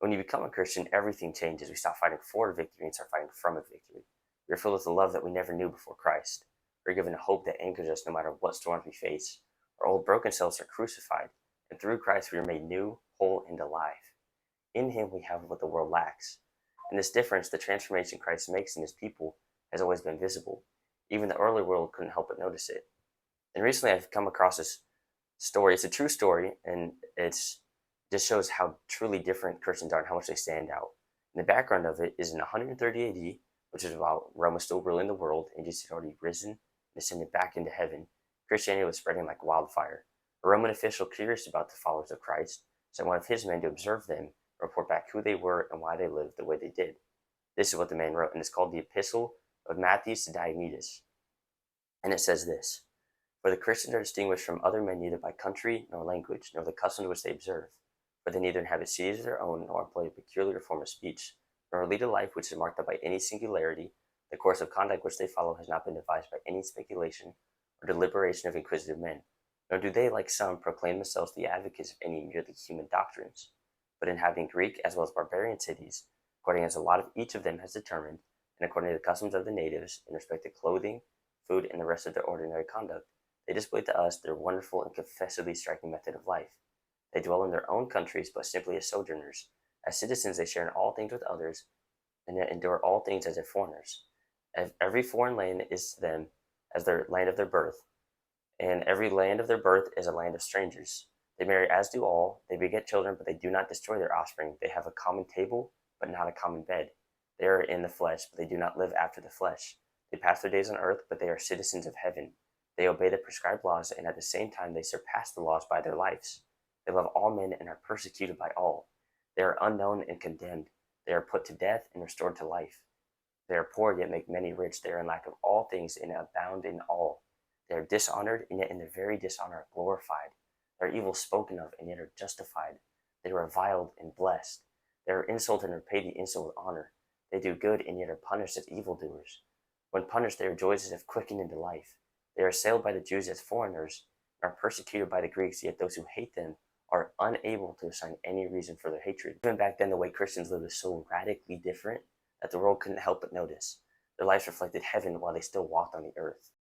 When you become a Christian, everything changes. We stop fighting for a victory and start fighting from a victory. We are filled with a love that we never knew before Christ. We're given a hope that anchors us no matter what storms we face. Our old broken selves are crucified, and through Christ we are made new, whole, and alive. In Him we have what the world lacks. And this difference, the transformation Christ makes in His people, has always been visible. Even the early world couldn't help but notice it. And recently I've come across this story. It's a true story, and it's just shows how truly different Christians are and how much they stand out. And the background of it is in 130 AD, which is while Rome was still ruling the world and Jesus had already risen and ascended back into heaven. Christianity was spreading like wildfire. A Roman official, curious about the followers of Christ, sent one of his men to observe them, report back who they were and why they lived the way they did. This is what the man wrote, and it's called the Epistle of Matthias to Diognetus. And it says this: For the Christians are distinguished from other men neither by country nor language, nor the customs which they observe. For they neither inhabit cities of their own, nor employ a peculiar form of speech, nor lead a life which is marked up by any singularity. The course of conduct which they follow has not been devised by any speculation or deliberation of inquisitive men, nor do they, like some, proclaim themselves the advocates of any merely human doctrines, but inhabiting Greek as well as barbarian cities, according as the lot of each of them has determined, and according to the customs of the natives, in respect to clothing, food, and the rest of their ordinary conduct, they display to us their wonderful and confessedly striking method of life. They dwell in their own countries, but simply as sojourners. As citizens, they share in all things with others, and yet endure all things as if foreigners. Every foreign land is to them as their land of their birth, and every land of their birth is a land of strangers. They marry as do all, they beget children, but they do not destroy their offspring. They have a common table, but not a common bed. They are in the flesh, but they do not live after the flesh. They pass their days on earth, but they are citizens of heaven. They obey the prescribed laws, and at the same time they surpass the laws by their lives. They love all men and are persecuted by all. They are unknown and condemned. They are put to death and restored to life. They are poor, yet make many rich. They are in lack of all things and abound in all. They are dishonored, and yet in their very dishonor are glorified. They are evil spoken of, and yet are justified. They are reviled and blessed. They are insulted and repay the insult with honor. They do good, and yet are punished as evildoers. When punished, they rejoice as if quickened into life. They are assailed by the Jews as foreigners, and are persecuted by the Greeks, yet those who hate them are unable to assign any reason for their hatred. Even back then, the way Christians lived was so radically different that the world couldn't help but notice. Their lives reflected heaven while they still walked on the earth.